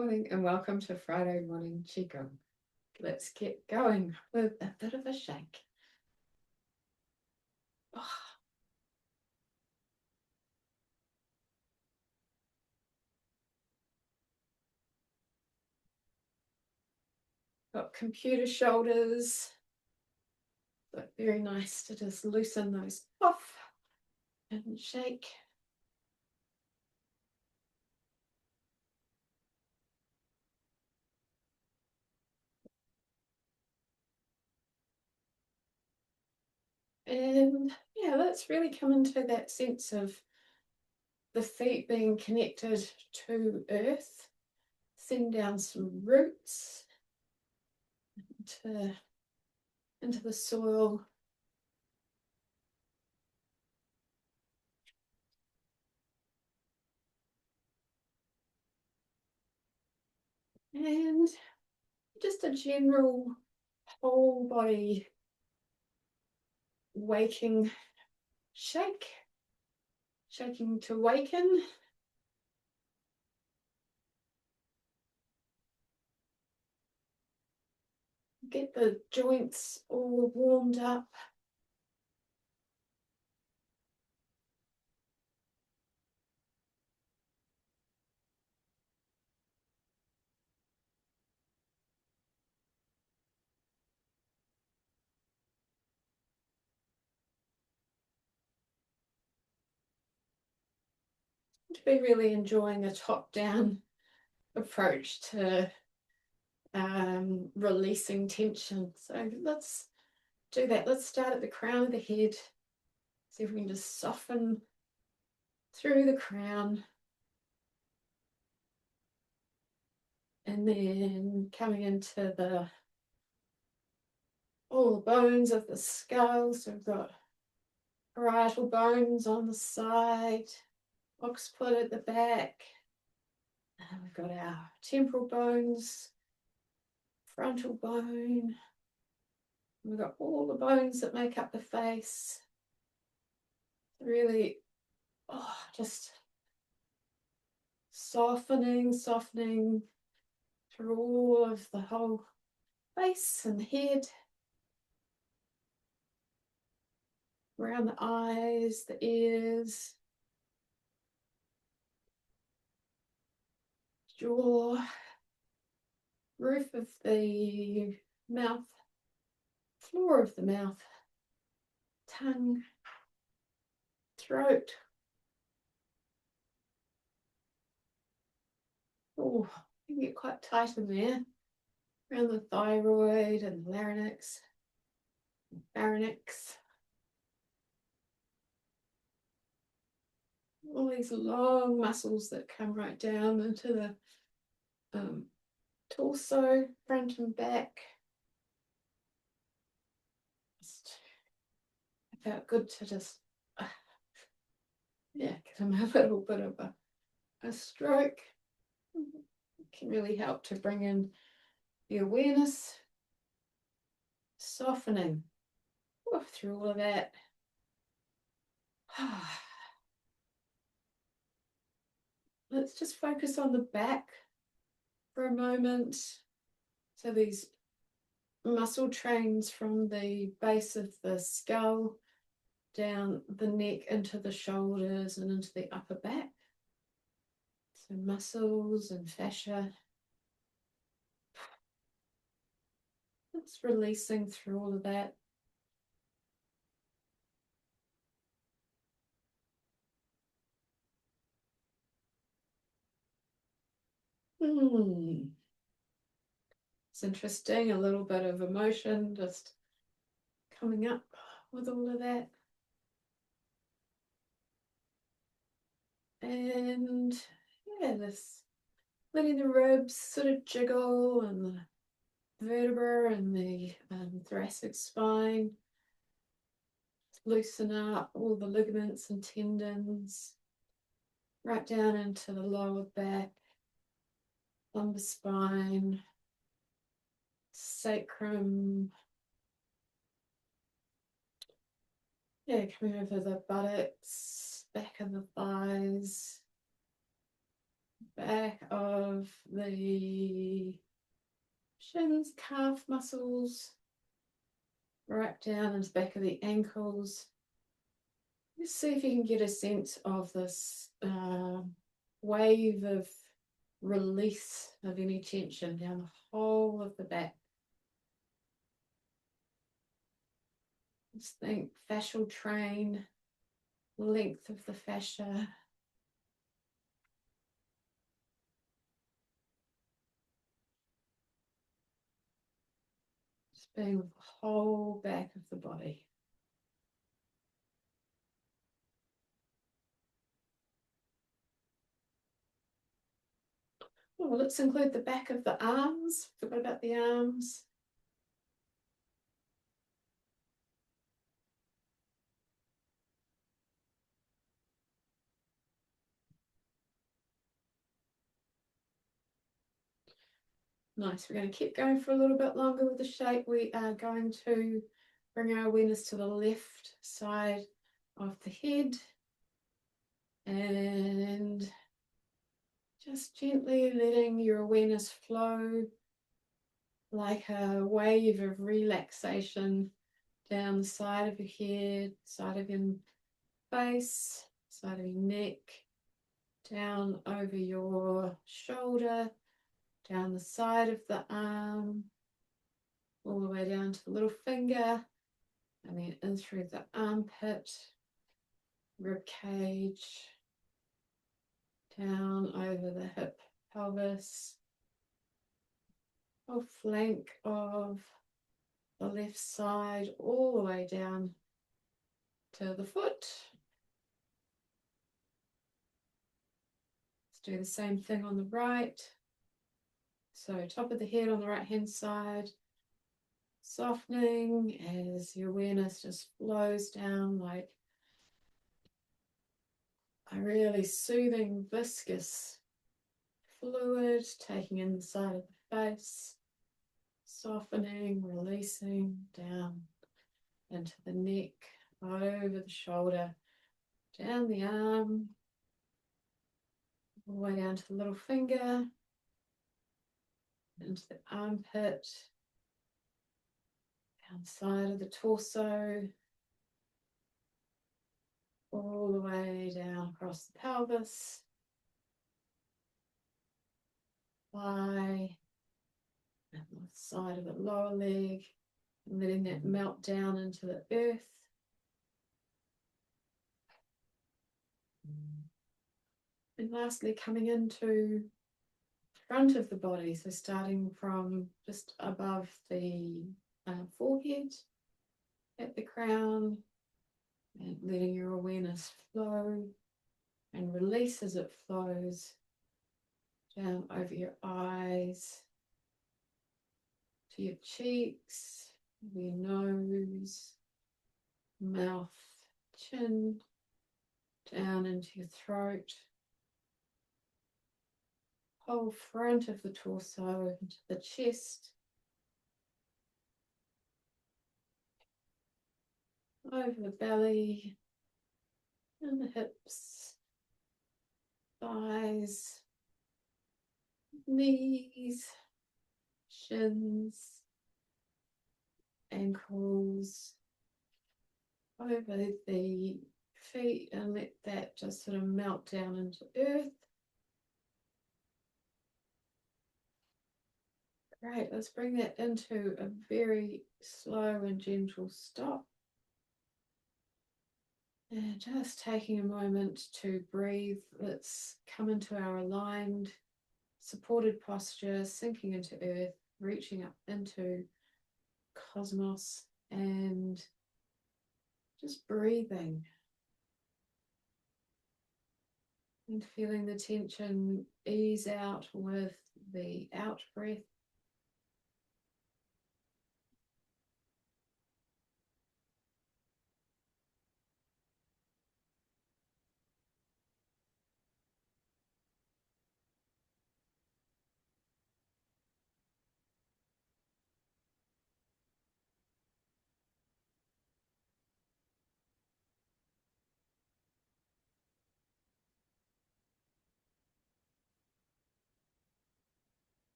morning and welcome to Friday morning Qigong. Let's get going with a bit of a shake. Oh, got computer shoulders. So very nice to just loosen those off and shake. And yeah, let's really come into that sense of the feet being connected to earth. Send down some roots into the soil. And just a general whole body waking shake, shaking to waken. Get the joints all warmed up. To be really enjoying a top-down approach to releasing tension. So let's do that. Let's start at the crown of the head. See if we can just soften through the crown. And then coming into all the bones of the skull. So we've got parietal bones on the side, occiput at the back. And we've got our temporal bones, frontal bone. We've got all the bones that make up the face. Really, just softening through all of the whole face and the head. Around the eyes, the ears, jaw, roof of the mouth, floor of the mouth, tongue, throat. Oh, you can get quite tight in there, around the thyroid and larynx, pharynx. All these long muscles that come right down into the torso, front and back. Just felt good to just, give them a little bit of a stroke. It can really help to bring in the awareness, softening through all of that. Let's just focus on the back for a moment. So these muscle trains from the base of the skull down the neck into the shoulders and into the upper back. So muscles and fascia. It's releasing through all of that. It's interesting, a little bit of emotion just coming up with all of that. And yeah, this letting the ribs sort of jiggle and the vertebra and the thoracic spine. Loosen up all the ligaments and tendons, right down into the lower back, lumbar spine, sacrum. Yeah, coming over the buttocks, back of the thighs, back of of the shins, calf muscles, right down into the back of the ankles. Just see if you can get a sense of this wave of release of any tension down the whole of the back. Just think fascial train, length of the fascia. Just being with the whole back of the body. Oh, let's include the back of the arms. Forgot about the arms. Nice. We're going to keep going for a little bit longer with the shape. We are going to bring our awareness to the left side of the head and just gently letting your awareness flow like a wave of relaxation down the side of your head, side of your face, side of your neck, down over your shoulder, down the side of the arm, all the way down to the little finger, and then in through the armpit, rib cage, down over the hip, pelvis, whole flank of the left side, all the way down to the foot. Let's do the same thing on the right. So top of the head on the right hand side, softening as your awareness just flows down like a really soothing, viscous fluid, taking in the side of the face, softening, releasing down into the neck, over the shoulder, down the arm, all the way down to the little finger, into the armpit, down the side of the torso, all the way down across the pelvis, thigh, and the side of the lower leg, and letting that melt down into the earth. And lastly, coming into front of the body, so starting from just above the forehead at the crown, and letting your awareness flow and release as it flows down over your eyes, to your cheeks, your nose, mouth, chin, down into your throat, whole front of the torso into the chest, over the belly and the hips, thighs, knees, shins, ankles, over the feet, and let that just sort of melt down into earth. Great, let's bring that into a very slow and gentle stop. And just taking a moment to breathe. Let's come into our aligned, supported posture, sinking into earth, reaching up into cosmos, and just breathing and feeling the tension ease out with the out breath.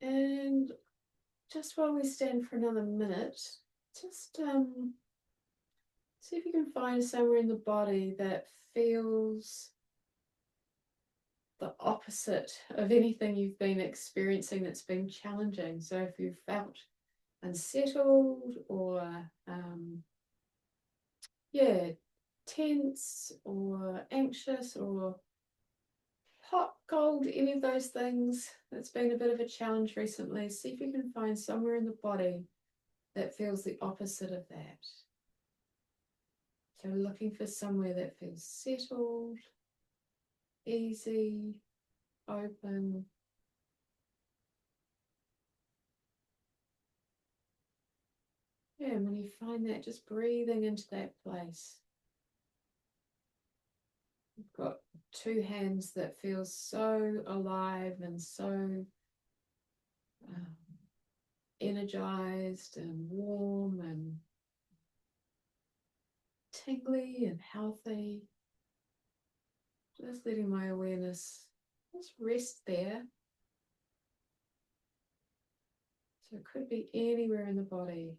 And just while we stand for another minute, just see if you can find somewhere in the body that feels the opposite of anything you've been experiencing that's been challenging. So if you've felt unsettled or yeah, tense or anxious or hot, cold, any of those things, that's been a bit of a challenge recently, see if you can find somewhere in the body that feels the opposite of that. So looking for somewhere that feels settled, easy, open. Yeah, and when you find that, just breathing into that place. You've got two hands that feel so alive and so um, energized and warm and tingly and healthy. Just letting my awareness just rest there. So it could be anywhere in the body.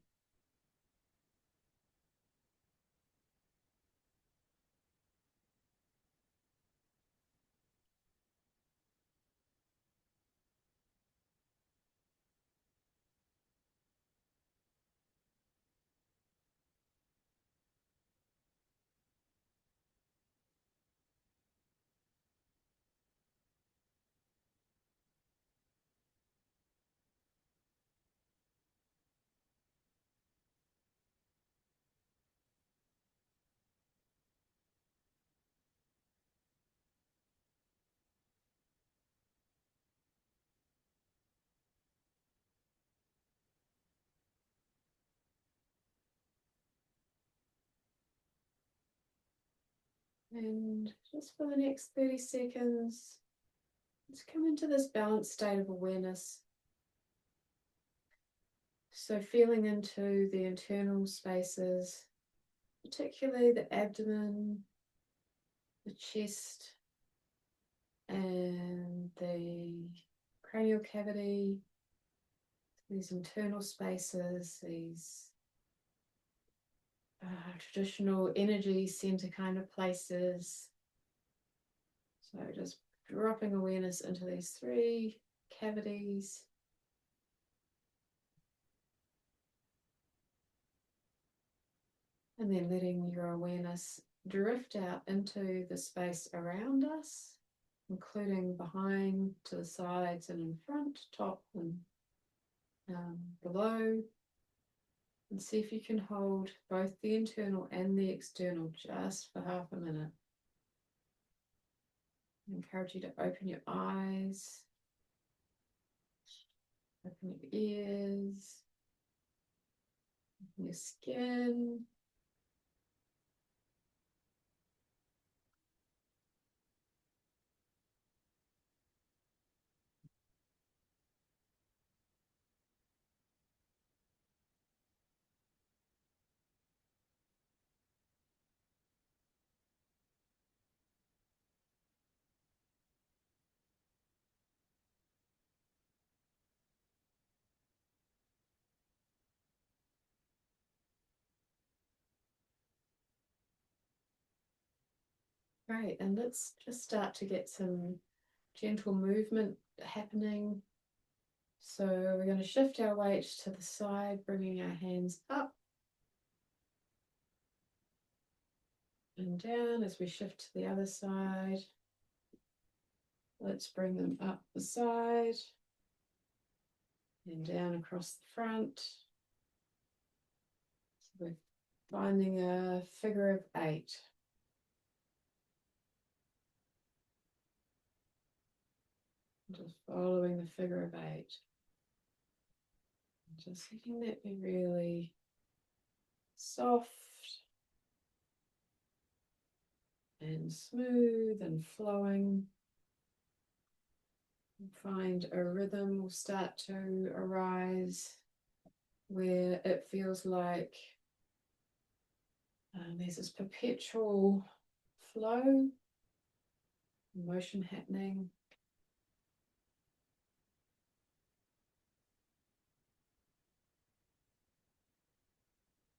And just for the next 30 seconds, let's come into this balanced state of awareness. So feeling into the internal spaces, particularly the abdomen, the chest, and the cranial cavity, these internal spaces, these traditional energy center kind of places. So just dropping awareness into these three cavities. And then letting your awareness drift out into the space around us, including behind, to the sides and in front, top and below. And see if you can hold both the internal and the external just for half a minute. I encourage you to open your eyes, open your ears, open your skin. Great, and let's just start to get some gentle movement happening. So we're going to shift our weight to the side, bringing our hands up and down as we shift to the other side. Let's bring them up the side and down across the front. So we're finding a figure of 8. Just following the figure of 8. Just letting that be really soft and smooth and flowing. Find a rhythm will start to arise where it feels like there's this perpetual flow, motion happening.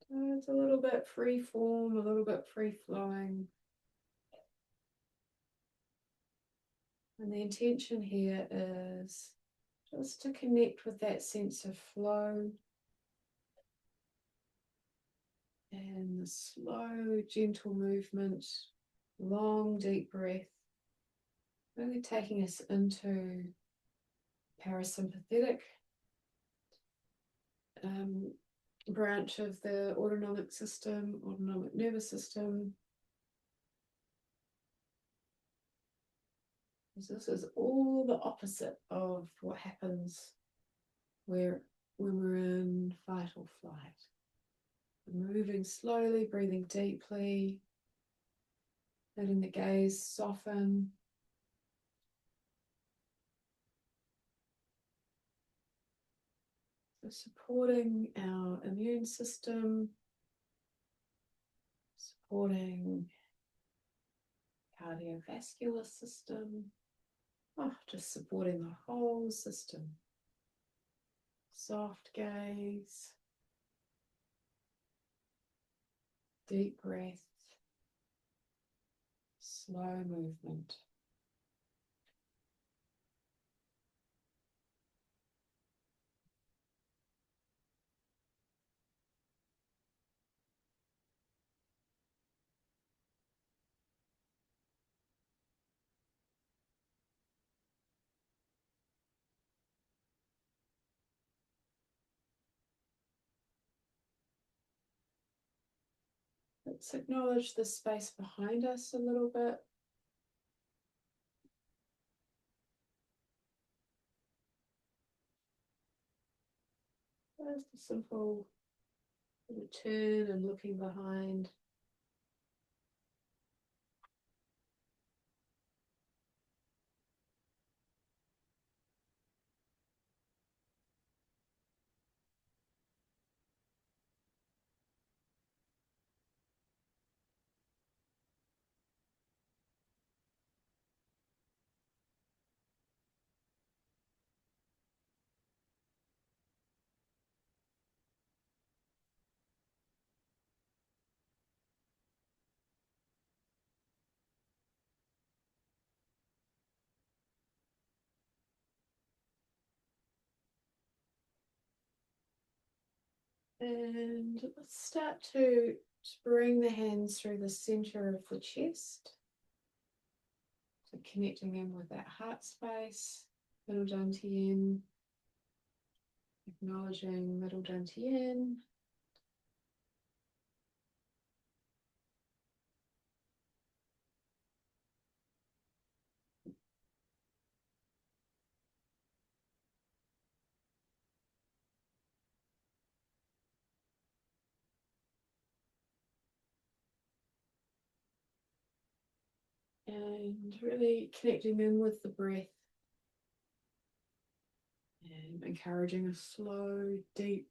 So it's a little bit free form, a little bit free flowing. And the intention here is just to connect with that sense of flow and the slow, gentle movement, long, deep breath, really taking us into parasympathetic branch of the autonomic system, autonomic nervous system. This is all the opposite of what happens when we're in fight or flight. Moving slowly, breathing deeply, letting the gaze soften. So supporting our immune system, supporting cardiovascular system, just supporting the whole system. Soft gaze, deep breath, slow movement. Let's acknowledge the space behind us a little bit. Just a simple little turn and looking behind. And let's start to bring the hands through the center of the chest. So connecting in with that heart space, middle dantian, acknowledging middle dantian. And really connecting in with the breath and encouraging a slow, deep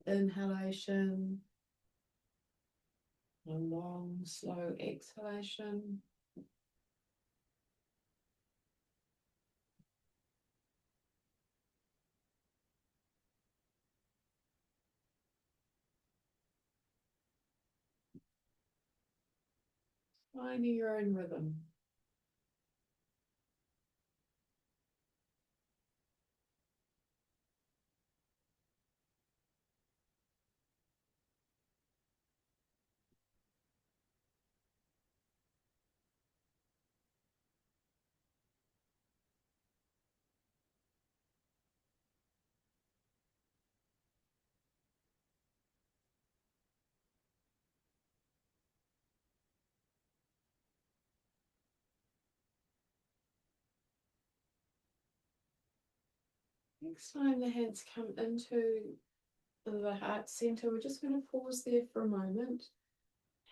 inhalation, a long, slow exhalation. Finding your own rhythm. Next time the hands come into the heart center, we're just going to pause there for a moment.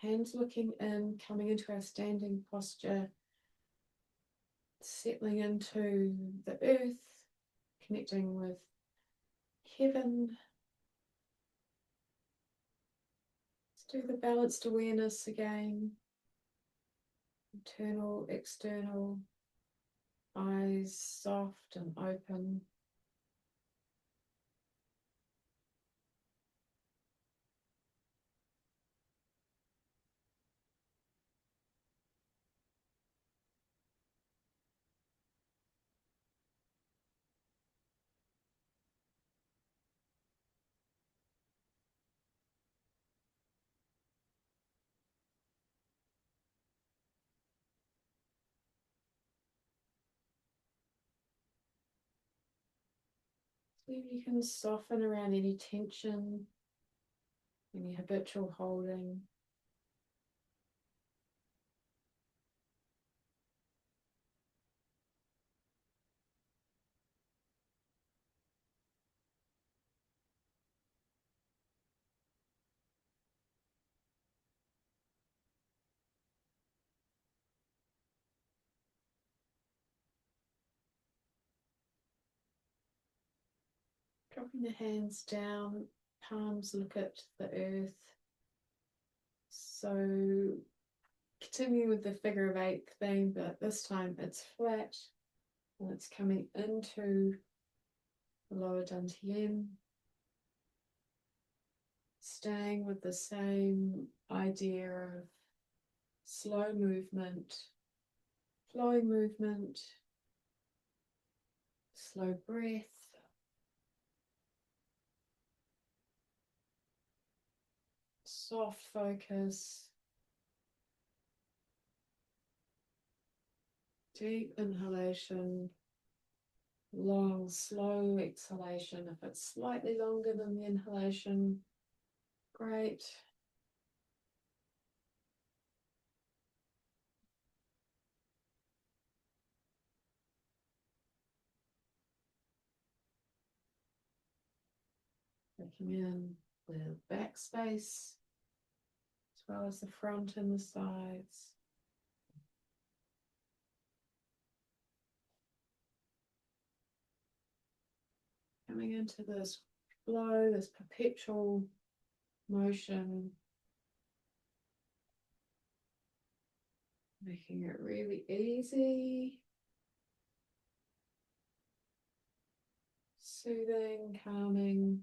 Hands looking in, coming into our standing posture, settling into the earth, connecting with heaven. Let's do the balanced awareness again. Internal, external, eyes soft and open. See if you can soften around any tension, any habitual holding. Dropping the hands down, palms look at the earth. So continuing with the figure of eight theme, but this time it's flat and it's coming into the lower dantian. Staying with the same idea of slow movement, flowing movement, slow breath, soft focus, deep inhalation, long, slow exhalation. If it's slightly longer than the inhalation, great. Taking in the back space, as well as the front and the sides. Coming into this flow, this perpetual motion, making it really easy, soothing, calming.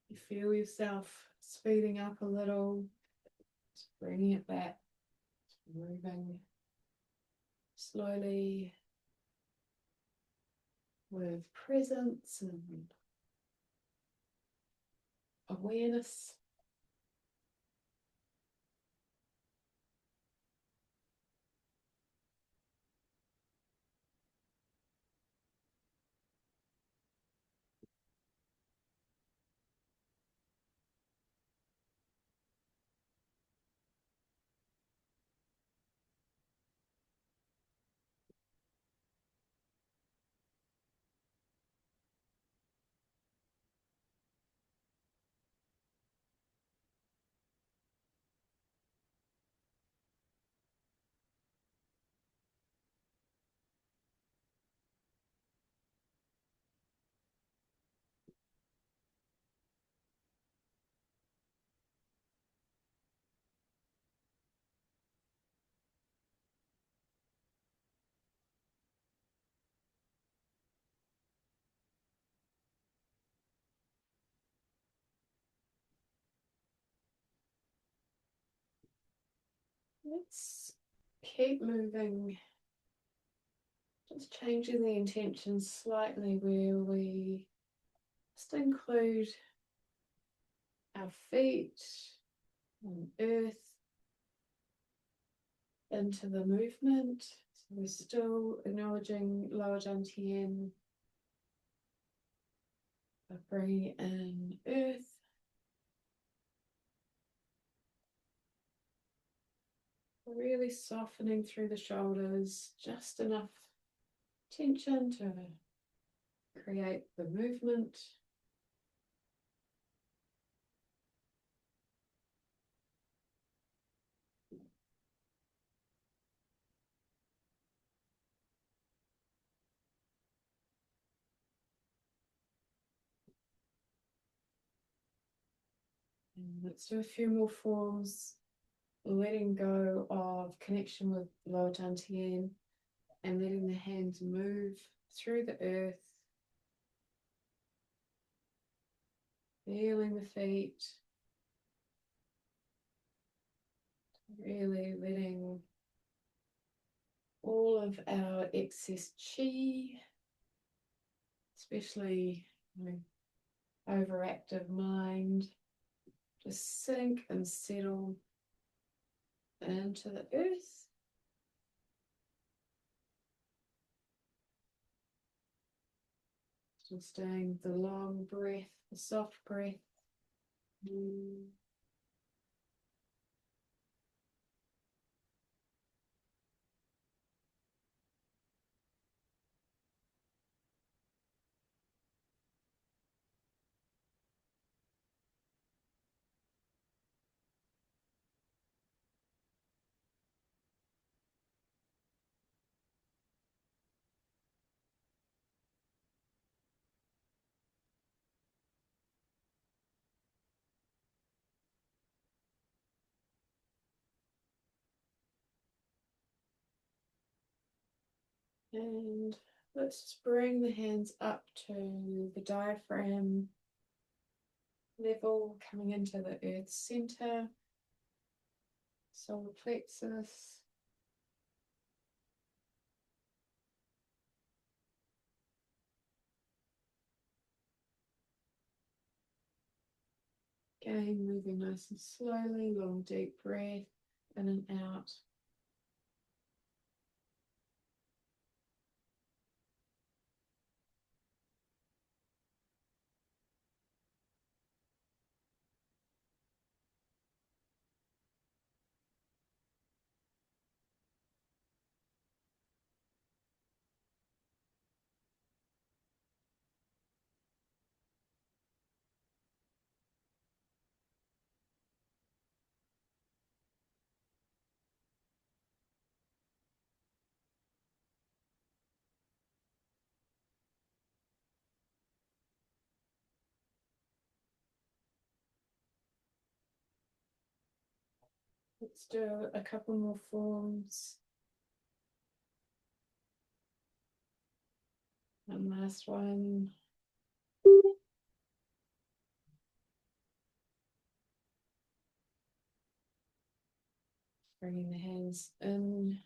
You feel yourself speeding up a little, just bringing it back, moving slowly with presence and awareness. Let's keep moving, just changing the intention slightly where we just include our feet and earth into the movement. So we're still acknowledging lower dantian, but bringing in earth. Really softening through the shoulders, just enough tension to create the movement. And let's do a few more forms, letting go of connection with lower dantian and letting the hands move through the earth, feeling the feet, Really letting all of our excess chi, especially overactive mind, just sink and settle into the earth. Still staying the long breath, the soft breath. And let's just bring the hands up to the diaphragm level, coming into the earth center, solar plexus. Again, moving nice and slowly, long deep breath in and out. Let's do a couple more forms. And last one. Bringing the hands in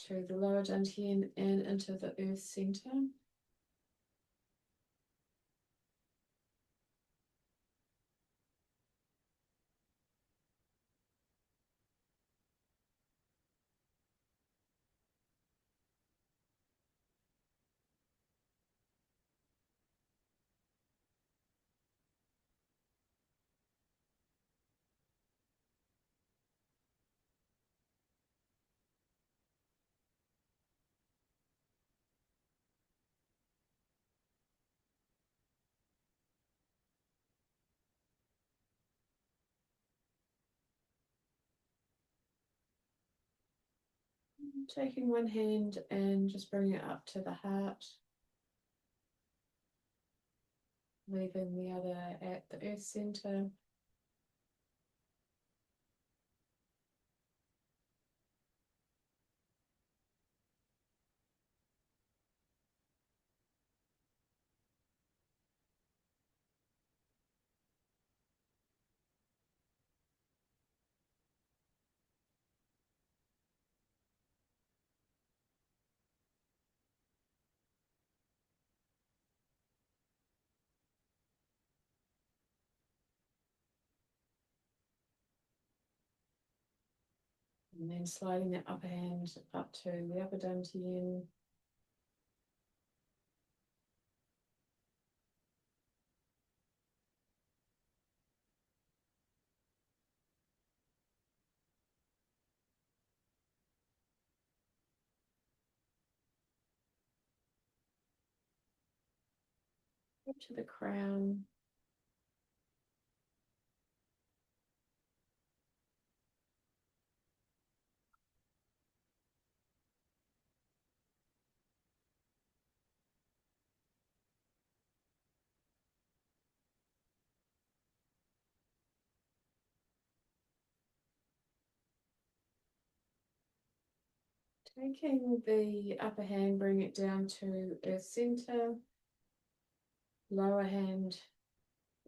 to the lower dantian and into the earth center. Taking one hand and just bringing it up to the heart. Leaving the other at the earth center. And then sliding that upper hand up to the upper dantian. Up to the crown. Taking the upper hand, bring it down to earth center. Lower hand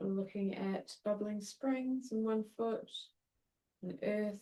looking at bubbling springs in one foot and earth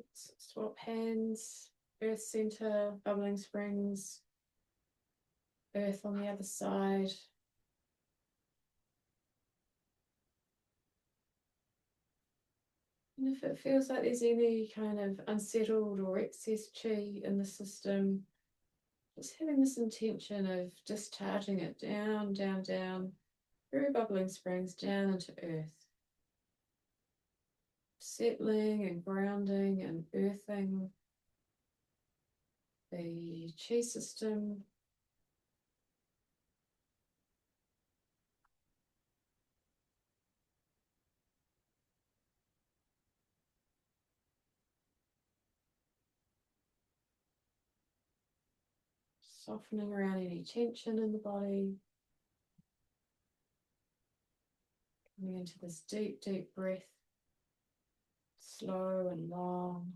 Let's swap hands. Earth center, bubbling springs. Earth on the other side. And if it feels like there's any kind of unsettled or excess chi in the system, just having this intention of discharging it down, down, down, through bubbling springs, down into earth. Settling and grounding and earthing the chi system. Softening around any tension in the body. Coming into this deep, deep breath. Slow and long.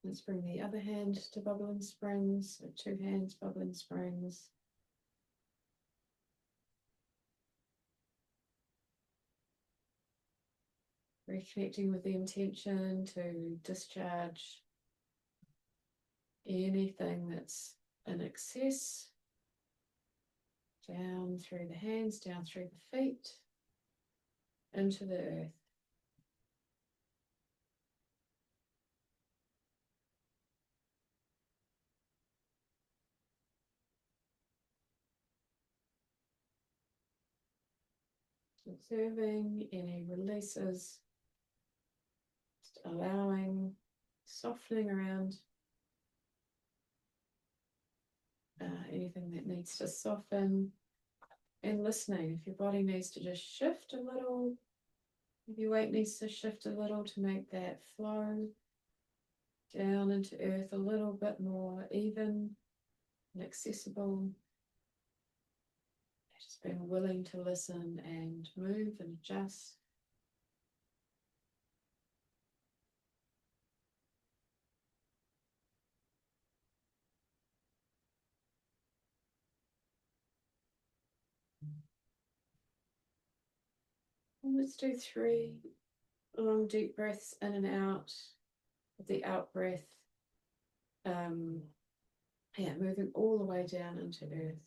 Let's bring the other hand to bubbling springs, so 2 hands, bubbling springs. Reconnecting with the intention to discharge anything that's in excess. Down through the hands, down through the feet, into the earth. Observing any releases, just allowing, softening around anything that needs to soften, and listening if your body needs to just shift a little, if your weight needs to shift a little to make that flow down into earth a little bit more even and accessible. Just being willing to listen and move and adjust. And let's do 3 long deep breaths in and out. With the out breath, moving all the way down into earth.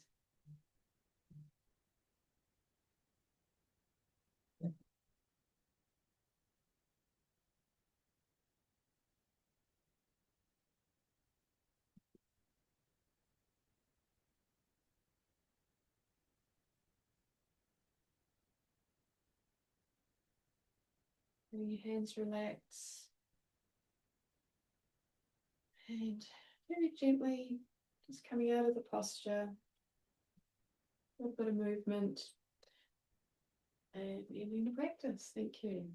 Letting your hands relax. And very gently, just coming out of the posture. A little bit of movement. And ending the practice. Thank you.